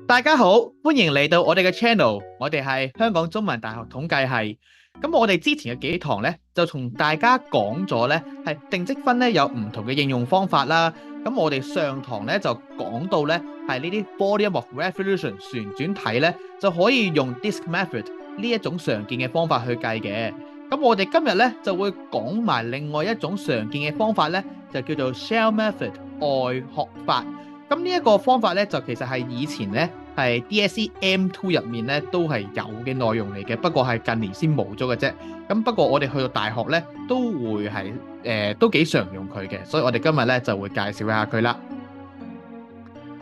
大家好，歡迎嚟到我哋嘅 channel，我哋係香港中文大學統計系。咁我哋之前嘅幾堂呢，就同大家講咗呢係定積分呢有唔同嘅應用方法啦。咁我哋上堂呢，就講到呢係呢啲 volume of revolution 旋轉體呢，就可以用 disk method 呢一種常見嘅方法去計嘅。咁我哋今日呢，就會講埋另外一種常見嘅方法呢，就叫做 shell method 外殼法。咁呢一個方法咧，就其實係以前咧係 DSE M2 入面咧都係有嘅內容嚟嘅，不過係近年先冇咗嘅啫。咁不過我哋去到大學咧都會係都幾常用佢嘅，所以我哋今日咧就會介紹一下佢啦。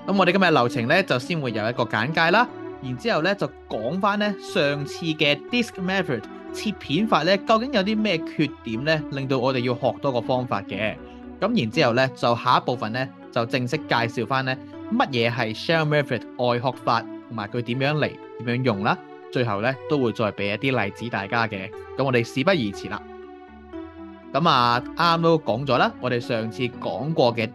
咁我哋今日流程咧就先會有一個簡介啦，然之後咧就講翻咧上次嘅 disk method 切片法咧究竟有啲咩缺點咧，令到我哋要學多個方法嘅。咁然之後咧就下一部分咧就正式介紹翻咧乜嘢係 shell method 外殼法，同埋佢點樣嚟點樣用啦。最後咧都會再俾一啲例子大家嘅。咁我哋事不宜遲啦。咁啱啱都講咗啦，我哋上次講過嘅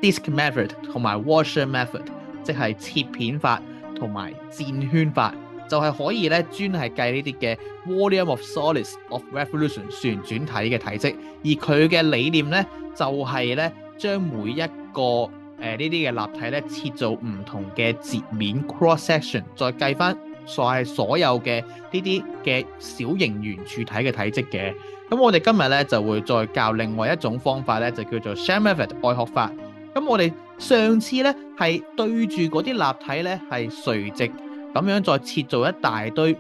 disk method 同埋 washer method， 即係切片法同埋箭圈法，就係可以咧專係計呢啲嘅 volume of solids of revolution 旋轉體嘅體積，而佢嘅理念咧就係咧將每一個呢啲嘅立體咧切做唔同嘅截面 cross section， 再計翻所有嘅呢啲嘅小型圓柱體嘅體積嘅。咁我哋今日咧就會再教另外一種方法咧，就叫做 shell method 外殼法。咁我哋上次咧係對住嗰啲立體咧係垂直咁樣再切做一大堆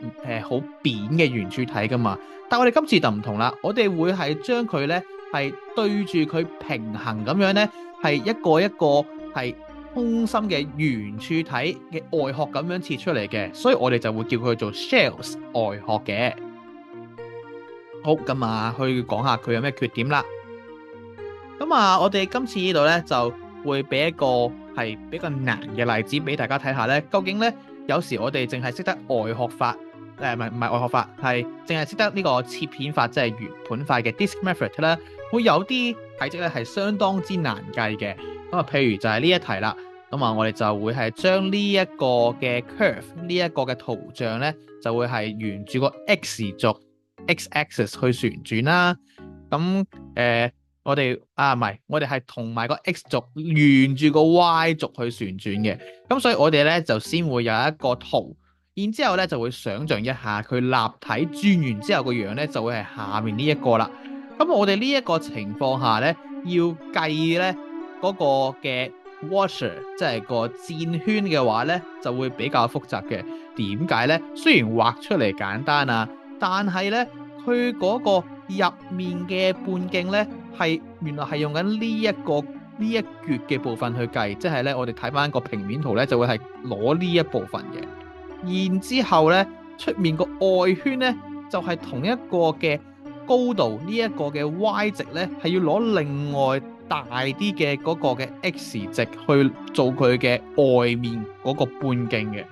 好扁嘅圓柱體噶嘛，但係我哋今次就唔同啦，我哋會係將佢咧係對住佢平衡咁樣咧，係一個一個係空心嘅圓柱體嘅外殼咁樣切出嚟嘅，所以我哋就會叫佢做 shells 外殼嘅。好，咁去講下佢有咩缺點啦。咁我哋今次呢度咧就會俾一個係比較難嘅例子俾大家睇下咧，究竟咧有時我哋淨係識得外殼法，唔係外殼法，係淨係識得呢個切片法，即係圓盤法嘅 disk method 咧，會有啲體積咧係相當之難計嘅。譬如就係呢一題啦。我哋就會係將呢一個嘅 curve， 呢一個嘅圖像咧，就會係沿住個 x 軸 x-axis 去旋轉啦。我哋唔係，我哋係同埋個 x 軸沿住個 y 軸去旋轉嘅。咁所以我哋咧就先會有一個圖，然之後咧就會想像一下佢立體轉完之後個樣咧就會係下面呢一個啦。咁我哋呢一個情況下咧，要計咧嗰個嘅 washer 即係個箭圈嘅話咧，就會比較複雜嘅。點解咧？雖然畫出嚟簡單啊，但係咧佢嗰個入面嘅半徑咧係原來係用緊呢一橛嘅部分去計，即係咧我哋睇翻個平面圖咧就會係攞呢一部分嘅。然之後咧出面個外圈咧就係同一個嘅高度，呢一個嘅 y 值咧係要攞另外大啲嘅嗰個嘅 x 值去做佢嘅外面嗰個半徑嘅。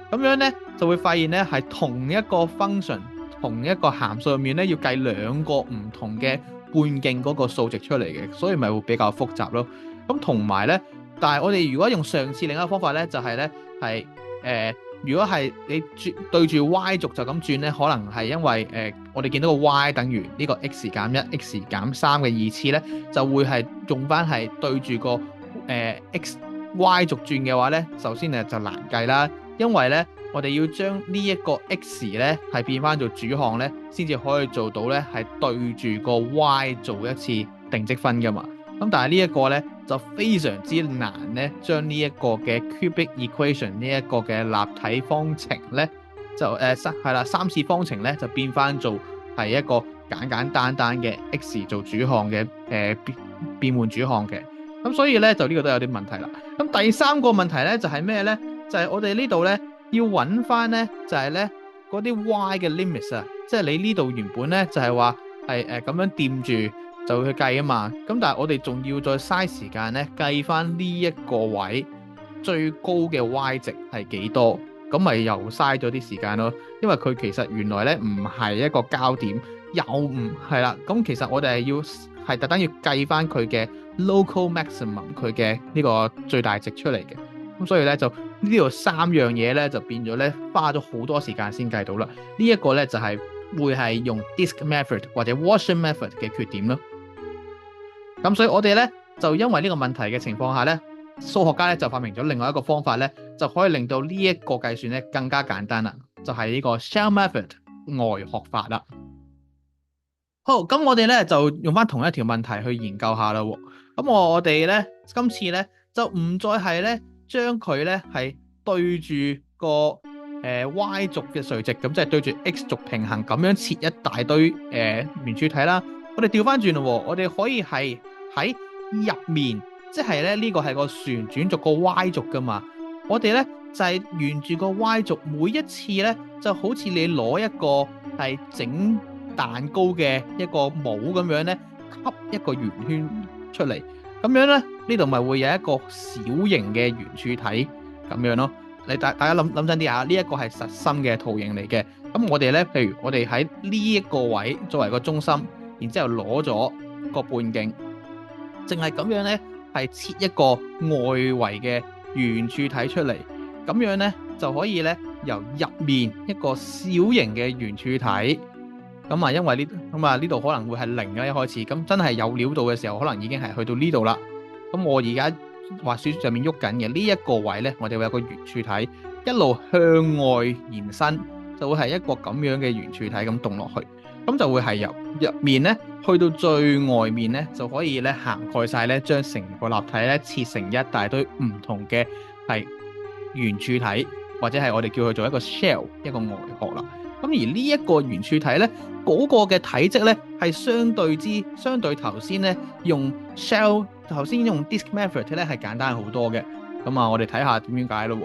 咁樣咧就會發現咧係同一個 function 同一個函數入面咧要計兩個唔同嘅半徑嗰個數值出嚟嘅，所以咪會比較複雜咯。咁同埋咧，但係我哋如果用上次另一個方法咧，就係咧係如果係你對住 y 軸就咁轉咧，可能係因為我哋見到個 y 等於呢個 x 減一 x 減三嘅二次咧，就會係用翻係對住個x y 軸轉嘅話咧，首先就難計啦，因為咧我哋要將呢一個 x 咧係變翻做主項咧，先至可以做到咧係對住個 y 做一次定積分噶嘛。咁但係呢一個咧就非常之難咧，將呢一個嘅 cubic equation 呢一個嘅立體方程咧，就係啦三次方程咧就變翻做係一個簡單嘅 x 做主項嘅變換主項嘅。咁所以咧就呢個都有啲問題啦。咁第三個問題咧就係咩咧？就係我哋呢度咧要揾翻咧就係咧嗰啲 y 嘅 limits 啊，即係你呢度原本咧就係話係咁樣掂住就去計啊嘛。咁但係我哋仲要再嘥時間咧計翻呢一個位最高嘅 y 值係幾多，咁咪又嘥咗啲時間咯。因為佢其實原來咧唔係一個交點，又唔係啦。咁其實我哋係特登要計翻佢嘅 local maximum 佢嘅呢個最大值出嚟嘅。咁所以咧就呢度3樣嘢咧就變咗咧花咗好多時間先計到啦。呢一個咧就係會係用 disk method 或者 Washer method 嘅缺點咯。咁所以我哋咧就因為呢個問題嘅情況下咧，數學家咧就發明咗另外一個方法咧，就可以令到呢一個計算咧更加簡單啦，就係呢個 shell method 外殼法啦。好，咁我哋咧就用翻同一條問題去研究下啦。咁我哋咧今次咧就唔再係咧將佢咧係對住個Y 軸嘅垂直，咁即係對住 X 軸平衡咁樣切一大堆圓柱體啦。我哋調翻轉咯，我哋可以係喺入面，即係咧呢個係個旋轉軸個 Y 軸噶嘛。我哋咧就係沿住個 Y 軸，每一次咧就好似你攞一個係整蛋糕嘅一個模咁樣咧，吸一個圓圈出嚟，咁樣咧呢度咪會有一個小型嘅圓柱體咁樣咯。你大家諗真啲下，呢一個係實心嘅圖形嚟嘅。咁我哋咧，譬如我哋喺呢一個位作為個中心，然之後攞咗個半徑，淨係咁樣咧係切一個外圍嘅圓柱體出嚟，咁樣咧就可以咧由入面一個小型嘅圓柱體。咁啊，因為呢度可能會係零嘅一開始，咁真係有料到嘅時候，可能已經係去到呢度啦。咁我而家滑雪上面喐緊嘅呢一個位咧，我哋會有個圓柱體一路向外延伸，就會係一個咁樣嘅圓柱體咁動落去，咁就會係由入面咧去到最外面咧，就可以咧涵蓋晒咧，將成個立體咧切成一大堆唔同嘅係圓柱體，或者係我哋叫佢做一個 shell 一個外殼啦。咁而呢一個圓柱體咧，嗰個嘅體積咧係相對頭先咧用 shell 頭先用 disk method 咧係簡單好多嘅。咁啊，我哋睇下點樣解咯。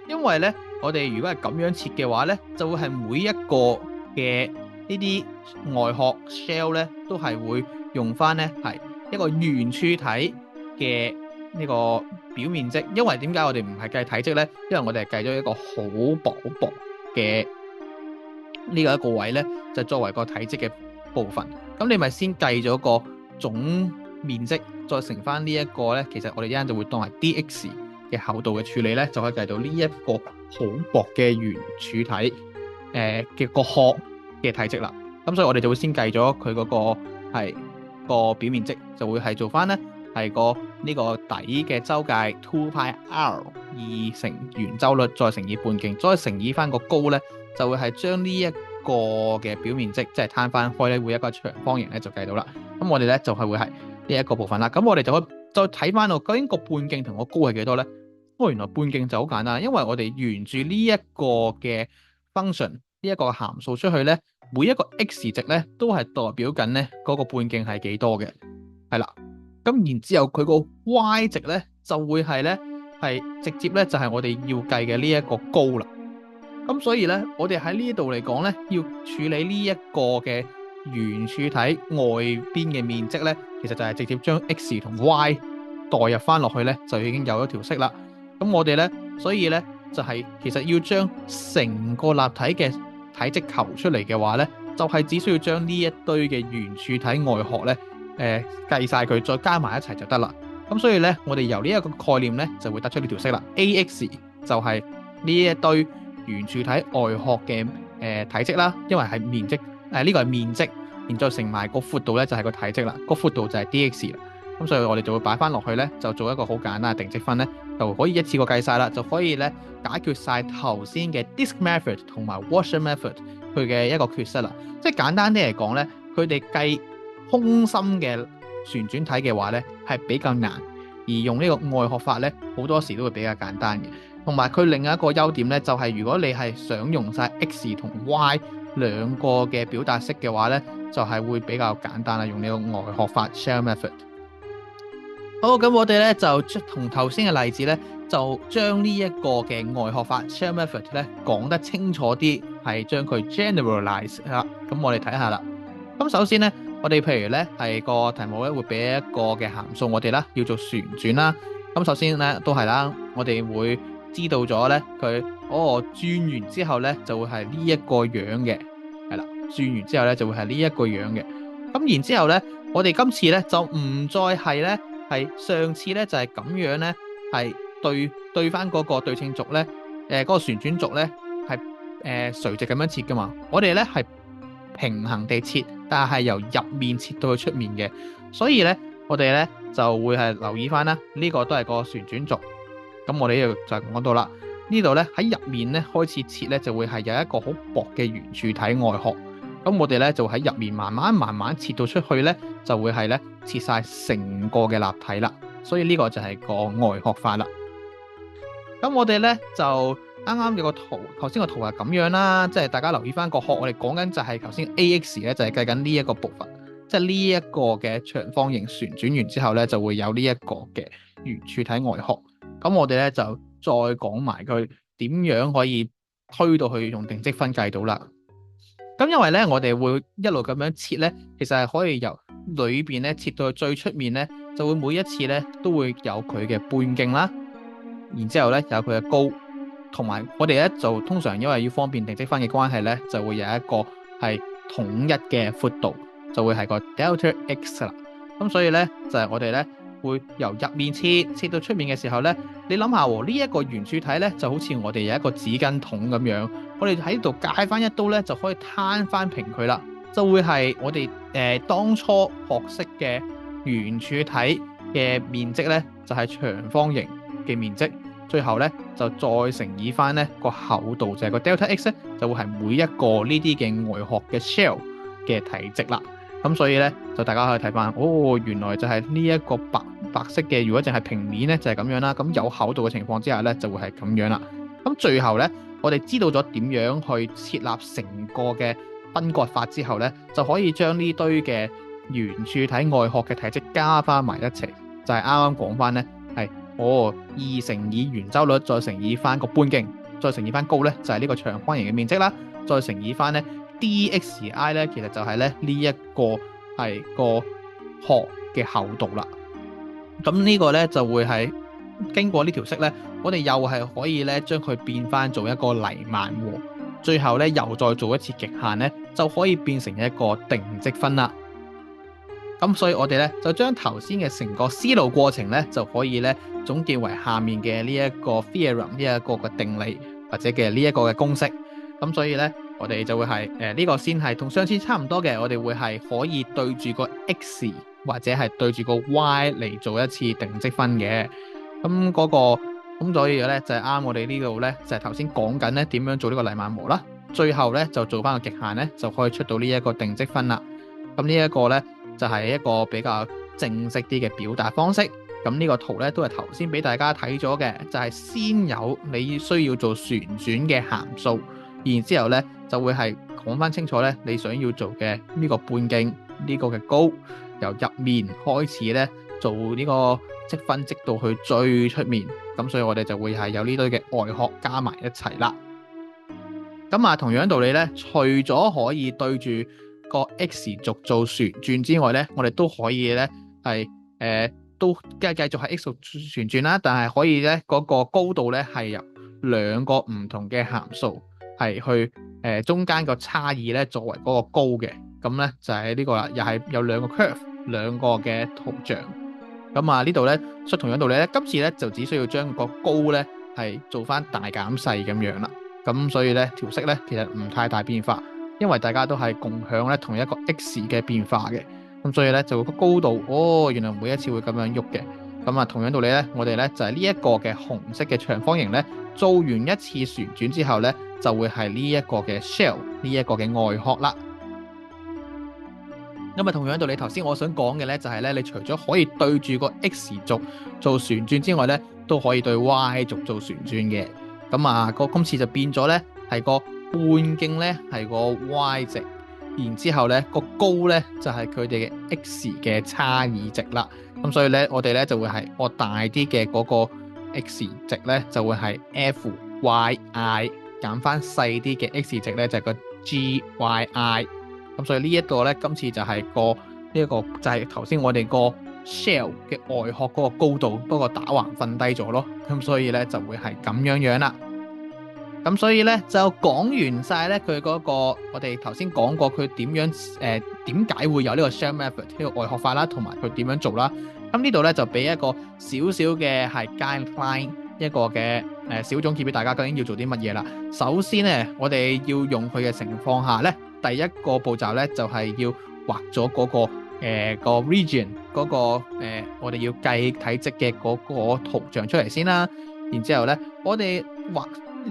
因為咧，我哋如果係咁樣切嘅話咧，就會係每一個嘅呢啲外殼 shell 咧，都係會用翻咧係一個圓柱體嘅呢個表面積。因為點解我哋唔係計體積咧？因為我哋係計咗一個好薄嘅呢個一個位咧，就作為個體積嘅部分。咁你咪先計咗個總面積，再乘翻呢一個咧，其實我哋一陣就會當係 dx 嘅厚度嘅處理咧，就可以計到呢一個好薄嘅圓柱體嘅個殼嘅體積啦。咁所以我哋就會先計咗佢嗰個係個表面積，就會係做翻咧係個呢個底嘅周界 2πr 2乘圓周率再乘以半徑，再乘以翻個高咧，就會係將呢一個嘅表面積即係攤翻開咧，會一個長方形咧就計到啦。咁我哋咧就係會係呢一個部分啦。咁我哋就可以再睇翻到究竟個半徑同個高係幾多咧？原來半徑就好簡單，因為我哋沿住呢一個嘅 function 呢一個函數出去咧，每一個 x 值咧都係代表緊咧嗰個半徑係幾多嘅，係啦。咁然之後佢個 y 值咧就會係咧係直接咧就係我哋要計嘅呢一個高啦。咁所以咧我哋喺呢度嚟講咧，要處理呢一個嘅圓柱體外邊嘅面積咧，其實就係直接將 x 同 y 代入翻落去咧，就已經有一條式啦。咁我哋咧，所以咧就係其實要將成個立體嘅體積求出嚟嘅話咧，就係只需要將呢一堆嘅圓柱體外殼咧，計晒佢，再加埋一齊就得啦。咁所以咧，我哋由呢一個概念咧，就會得出呢條式啦。AX 就係呢一堆圓柱體外殼嘅體積啦，因為係面積，呢個係面積，然再乘埋個闊度咧就係個體積啦，個闊度就係 DX 啦。咁所以我哋就會擺翻落去咧，就做一個好簡單嘅定積分咧，就可以一次過計晒啦，就可以咧解決晒頭先嘅 disk method 同埋 washer method 佢嘅一個缺失啦。即係簡單啲嚟講咧，佢哋計空心嘅旋轉體嘅話咧係比較難，而用呢個外殼法咧好多時都會比較簡單嘅。同埋佢另一個優點咧，就係如果你係想用晒 x 同 y 兩個嘅表達式嘅話咧，就係會比較簡單啦，用呢個外殼法 shell method。好，咁我哋咧就同頭先嘅例子咧，就將呢一個嘅外殼法 shell method 咧講得清楚啲，係將佢 generalize 啦。咁我哋睇下啦。咁首先咧，我哋譬如咧係個題目咧會俾一個嘅函數我哋啦，叫做旋轉啦。咁首先咧都係啦，我哋會知道咗咧佢轉完之後咧就會係呢一個樣嘅，係啦，轉完之後咧就會係呢一個樣嘅。咁然之後咧，我哋今次咧就唔再係咧。係上次咧就係咁樣咧，係對翻嗰個對稱軸咧，嗰個旋轉軸咧係垂直咁樣切噶嘛。我哋咧係平衡地切，但係由入面切到去出面嘅，所以咧我哋咧就會係留意翻啦。呢個都係個旋轉軸。咁我哋呢度就講到啦，呢度咧喺入面咧開始切咧就會係有一個好薄嘅圓柱體外殼。咁我哋咧就喺入面慢慢切到出去咧，就會係咧切晒成個嘅立體啦。所以呢個就係個外殼法啦。咁我哋咧就啱啱有個圖，頭先個圖係咁樣啦，即係大家留意翻個殼，我哋講緊就係頭先 AX 咧，就係計緊呢一個部分，即係呢一個嘅長方形旋轉完之後咧，就會有呢一個嘅圓柱體外殼。咁我哋咧就再講埋佢點樣可以推到去用定積分計到啦。咁因為咧，我哋會一路咁樣切咧，其實係可以由裏邊咧切到最出面咧，就會每一次咧都會有佢嘅半徑啦，然之後咧有佢嘅高，同埋我哋咧就通常因為要方便定積分嘅關係咧，就會有一個係統一嘅闊度，就會係個 delta x 啦。咁所以咧就係我哋咧會由入面切到出面嘅時候咧，你諗下喎，呢一個圓柱體咧就好似我哋有一個紙巾筒咁樣。我哋喺度介翻一刀咧，就可以攤翻平佢啦，就會係我哋當初學識嘅圓柱體嘅面積咧，就係長方形嘅面積，最後咧就再乘以翻咧個厚度，就係個 delta x 咧，就會係每一個呢啲嘅外殼嘅 shell 嘅體積啦。咁所以咧就大家可以睇翻，哦，原來就係呢一個白色嘅，如果淨係平面咧就係咁樣啦。咁有厚度嘅情況之下咧，就會係咁樣啦。咁最後咧，我哋知道咗點樣去設立成個嘅分割法之後咧，就可以將呢堆嘅圓柱體外殼嘅體積加翻埋一齊，就係啱啱講翻咧，係2乘以圓周率再乘以翻個半徑，再乘以翻高咧，就係呢個長方形嘅面積啦，再乘以翻咧 dxi 咧，其實就係咧呢一個係個殼嘅厚度啦。咁呢個咧就會係經過呢條式咧，我哋又係可以咧將佢變翻做一個黎曼和，最後咧又再做一次極限咧，就可以變成一個定積分啦。咁所以我哋咧就將頭先嘅成個思路過程咧，就可以咧總結為下面嘅呢一個 theorem 呢一個嘅定理或者嘅呢一個嘅公式。咁所以咧我哋就會係呢個先係同上次差唔多嘅，我哋會係可以對住個 x 或者係對住個 y 嚟做一次定積分嘅。咁所以咧就係啱我哋呢度咧就係頭先講緊咧點樣做呢個黎曼和啦，最後咧就做翻個極限咧就可以出到呢一個定積分啦。咁呢一個咧就係一個比較正式啲嘅表達方式。咁呢個圖咧都係頭先俾大家睇咗嘅，就係先有你需要做旋轉嘅函數，然之後咧就會係講翻清楚咧你想要做嘅呢個半徑呢個嘅高，由入面開始咧做呢個積分積到去最出面。咁所以我哋就會係有呢堆嘅外殼加埋一齊啦。咁啊同樣道理咧，除咗可以對住個 x 軸做旋轉之外咧，我哋都可以咧係都繼續係 x 軸旋轉啦，但係可以咧嗰個高度咧係由兩個唔同嘅函數係去中間個差異咧作為嗰個高嘅。咁咧就係呢個啦，又係有兩個 curve 兩個嘅圖像。咁啊呢度咧出同樣道理咧，今次咧就只需要將個高咧係做翻大減細咁樣啦。咁所以咧條式咧其實唔太大變化，因為大家都係共享咧同一個 x 嘅變化嘅。咁所以咧就個高度原來每一次會咁樣喐嘅。咁啊同樣道理咧，我哋咧就係呢一個嘅紅色嘅長方形咧，做完一次旋轉之後咧，就會係呢一個嘅 shell 呢一個嘅外殼啦。咁啊同樣道理，頭先我想講嘅咧就係咧，你除咗可以對住個 x 軸做旋轉之外咧，都可以對 y 軸做旋轉嘅。咁啊今次就變咗咧係個半徑咧係個 y 值，然之後咧個高咧就係佢哋嘅 x 嘅差異值啦。咁所以咧我哋咧就會係我大啲嘅嗰個 x 值咧就會係 f(y)i 減翻細啲嘅 x 值咧就係個 g(y)i。咁所以呢一個咧今次就係呢一個就係頭先我哋個 shell 嘅外殼嗰個高度，不過打橫瞓低咗咯。咁所以咧就會係咁樣啦。咁所以咧就講完晒咧佢嗰個我哋頭先講過佢點樣點解會有呢個 shell method 呢個外殼法啦，同埋佢點樣做啦。咁呢度咧就俾一個少少嘅係 guideline，一個嘅小總結俾大家，究竟要做啲乜嘢啦？首先咧，我哋要用佢嘅情況下咧，第一個步驟咧就係要畫咗嗰個region 嗰個我哋要計體積嘅嗰個圖像出嚟先啦。然之後咧，我哋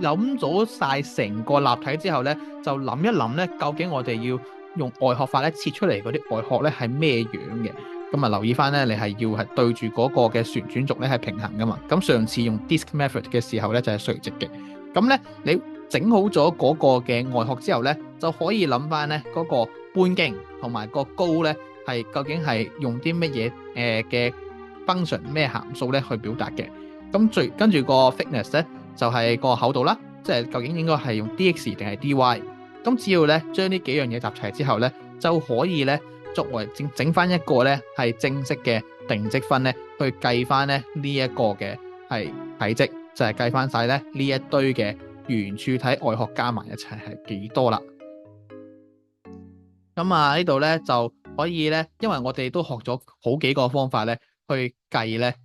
諗咗晒成個立體之後咧，就諗一諗咧，究竟我哋要用外殼法咧切出嚟嗰啲外殼咧係咩樣嘅？咁啊留意翻咧，你係要係對住嗰個嘅旋轉軸咧係平衡噶嘛。咁上次用 disk method 嘅時候咧就係垂直嘅。咁咧你整好咗嗰個嘅外殼之後咧，就可以諗翻咧嗰個半徑同埋個高咧係究竟係用啲乜嘢嘅 function 咩函數咧去表達嘅。咁跟住個 thickness 咧就係個厚度啦，即係究竟應該係用 dx 定係 dy。咁只要咧將呢幾樣嘢集齊之後咧，就可以咧作為整翻一個咧係正式嘅定積分咧，去計翻咧呢一個嘅係體積，就係計翻晒咧呢一堆嘅圓柱體外殼加埋一齊係幾多啦。咁啊呢度咧就可以咧，因為我哋都學咗好幾個方法咧去計咧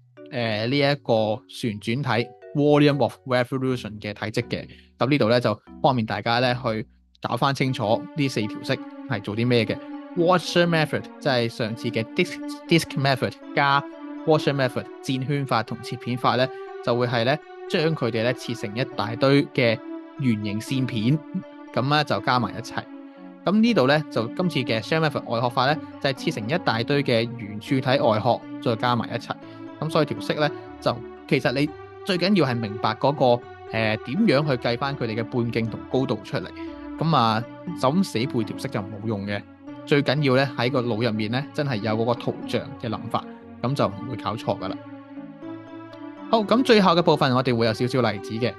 呢一個旋轉體 volume of revolution 嘅體積嘅。咁呢度咧就方便大家咧去搞翻清楚呢四條式係做啲咩嘅。Washer method 即係上次嘅 disk method 加 washer method 箭圈法同切片法咧，就會係咧將佢哋咧切成一大堆嘅圓形線片，咁咧就加埋一齊。咁呢度咧就今次嘅 shell method 外殼法咧就係切成一大堆嘅圓柱體外殼，再加埋一齊。咁所以條式咧就其實你最緊要係明白嗰個點樣去計翻佢哋嘅半徑同高度出嚟。咁啊就咁死背條式就冇用嘅，最緊要咧喺個腦入面咧真係有嗰個圖像嘅諗法，咁就唔會搞錯噶啦。好，咁最後嘅部分我哋會有少少例子嘅。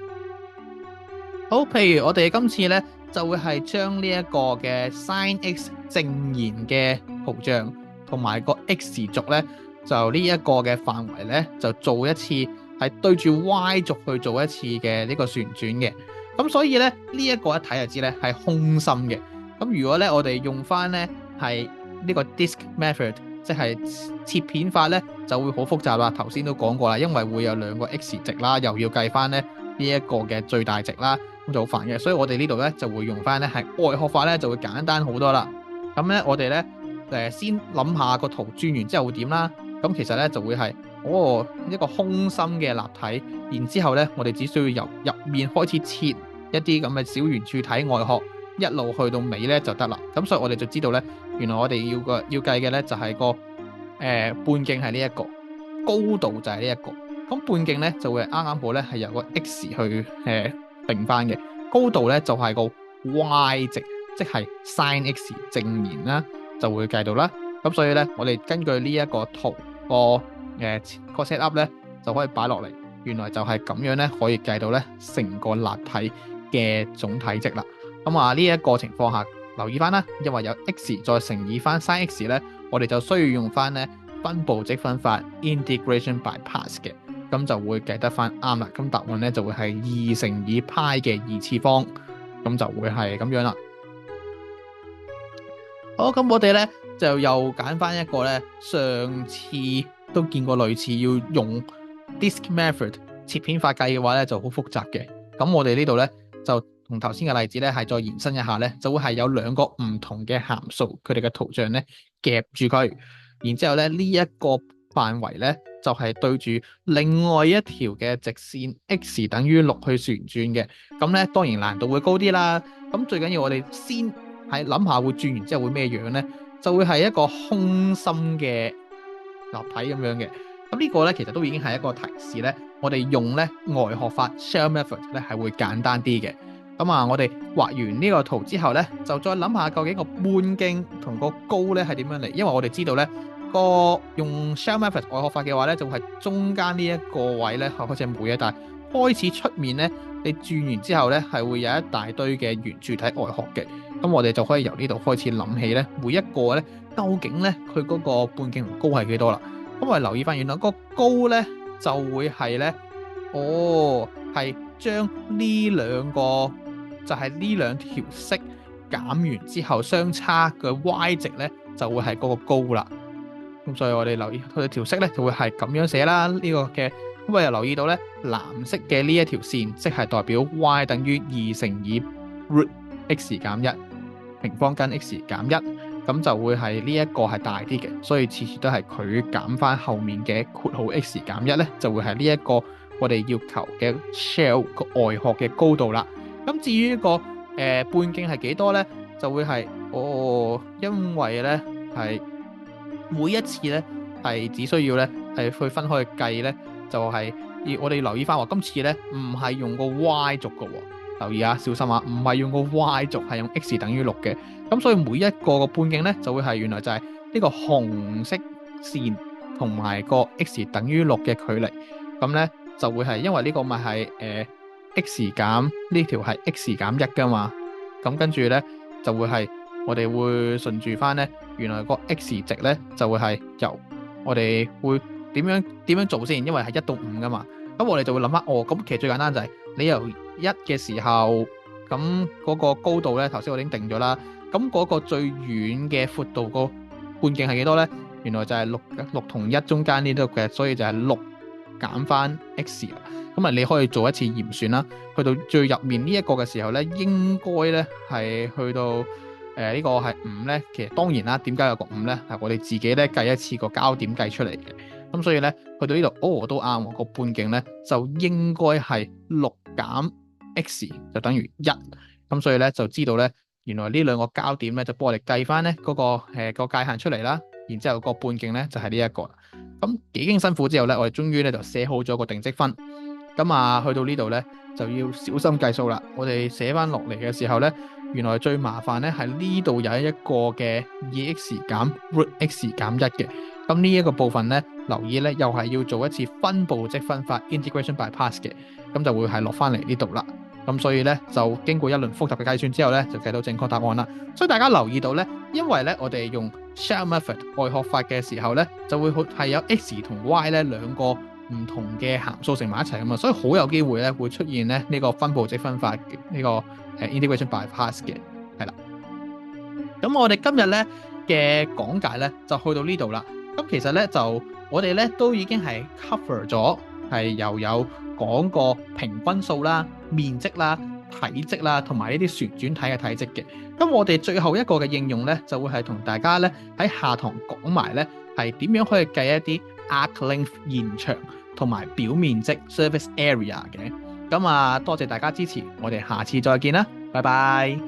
好，譬如我哋今次咧就會係將呢一個嘅 sin x 正弦嘅圖像同埋個 x 軸咧，就呢一個嘅範圍咧就做一次係對住 y 軸去做一次嘅呢個旋轉嘅。咁所以咧呢一個一睇就知咧係空心嘅。咁如果咧我哋用翻咧係呢個 disk method， 即係切片法咧，就會好複雜啦。頭先都講過啦，因為會有兩個 x 值啦，又要計翻咧呢一個嘅最大值啦，咁就好煩嘅。所以我哋呢度咧就會用翻咧係外殼法咧就會簡單好多啦。咁咧我哋咧先諗下個圖轉完之後會點啦。咁其實咧就會係一個空心嘅立體，然之後咧我哋只需要由入面開始切一啲咁嘅小圓柱體外殼，一路去到尾咧就得啦。咁所以我哋就知道咧，原來我哋要計嘅咧就係個半徑係呢一個，高度就係呢一個。咁半徑咧就會啱啱好咧係由個 x 去定翻嘅，高度咧就係個 y 值，即係 sin x 正弦啦，就會計到啦。咁所以咧我哋根據呢一個圖個 set up 咧就可以擺落嚟，原來就係咁樣咧可以計到咧成個立體嘅總體積啦。咁啊呢一個情況下留意翻啦，因為有 x 再乘以翻 sin x 咧，我哋就需要用翻咧分布積分法 integration by parts 嘅，咁就會計得翻啱啦。咁答案咧就會係2乘以派嘅2次方，咁就會係咁樣啦。好，咁我哋咧就又揀翻一個咧，上次都見過類似要用 disk method 切片法計嘅話咧就好複雜嘅。咁我哋呢度咧就同頭先嘅例子咧係再延伸一下咧，就會係有兩個唔同嘅函數，佢哋嘅圖像咧夾住佢，然之後咧呢一個範圍咧就係對住另外一條嘅直線 x 等於6去旋轉嘅。咁咧當然難度會高啲啦。咁最緊要我哋先係諗下會轉完之後會咩樣咧，就會係一個空心嘅立體咁樣嘅。咁呢個咧其實都已經係一個提示咧，我哋用咧外殼法 shell method 咧係會簡單啲嘅。咁啊，我哋畫完呢個圖之後咧，就再諗下究竟個半徑同個高咧係點樣嚟？因為我哋知道咧個用 shell method 外殼法嘅話咧，就係中間呢一個位咧係開始冇嘢，但係開始出面咧，你轉完之後咧係會有一大堆嘅圓柱體外殼嘅。咁我哋就可以由呢度開始諗起咧，每一個咧究竟咧佢嗰個半徑同高係幾多啦？咁我哋留意翻，原來個高咧就會係咧，係將呢兩個就係呢兩條式減完之後相差嘅 y 值咧就會係嗰個高啦。咁所以我哋留意佢條式咧就會係咁樣寫啦。呢個嘅咁我又留意到咧，藍色嘅呢一條線，即係代表 y 等於2乘以 root x 減1平方根 x 減1，咁就會係呢一個係大啲嘅，所以次次都係佢減翻後面嘅括號 x 減1咧，就會係呢一個我哋要求嘅 shell 個外殼嘅高度啦。咁至於呢個半徑係幾多咧，就會係因為咧係每一次咧係只需要咧係去分開去計咧，就係我哋留意翻話，今次咧唔係用個 y 軸嘅喎。留意啊，小心啊，唔係用個 y 軸，係用 x 等於6嘅。咁所以每一個個半徑咧，就會係原來就係呢個紅色線同埋個 x 等於6嘅距離。咁咧就會係因為呢個咪係x 減呢條係 x 減1噶嘛。咁跟住咧就會係我哋會順住翻咧，原來個 x 值咧就會係由我哋會點樣做先？因為係1到5噶嘛。咁我哋就會諗翻，咁其實最簡單就係你由1嘅時候，咁嗰個高度咧，頭先我已經定咗啦。咁嗰個最遠嘅闊度個半徑係幾多咧？原來就係6同1中間呢度嘅，所以就係6減翻 x。咁啊，你可以做一次驗算啦。去到最入面呢一個嘅時候咧，應該咧係去到呢個係5咧。其實當然啦，點解有個5咧？係我哋自己咧計一次個交點計出嚟嘅。咁所以咧，去到呢度，都啱喎。個半徑咧就應該係6減 x 就等於1。咁所以咧就知道咧，原來呢兩個交點咧就幫我哋計翻咧嗰個界限出嚟啦。然之後個半徑咧就係呢一個啦。咁幾經辛苦之後咧，我哋終於咧就寫好咗個定積分。咁啊，去到呢度咧就要小心計數啦。我哋寫翻落嚟嘅時候咧，原來最麻煩咧係呢度有一個嘅2x 減 root x 減1嘅。咁呢一個部分咧，留意咧又係要做一次分步積分法 integration by parts 嘅，咁就會係落翻嚟呢度啦。咁所以咧就經過一輪複雜嘅計算之後咧，就計到正確答案啦。所以大家留意到咧，因為咧我哋用 shell method 外殼法嘅時候咧，就會係有 x 同 y 咧兩個唔同嘅函數乘埋一齊啊嘛，所以好有機會咧會出現咧呢個分步積分法呢個integration by parts 嘅，係啦。咁我哋今日咧嘅講解咧就去到呢度啦。咁其實咧就我哋咧都已經係 cover 咗，係又有講過平均數啦、面積啦、體積啦，同埋呢啲旋轉體嘅體積嘅。咁我哋最後一個嘅應用咧，就會係同大家咧喺下堂講埋咧係點樣可以計一啲 arc length 延長同埋表面積 surface area 嘅。咁啊，多謝大家支持，我哋下次再見啦，拜拜。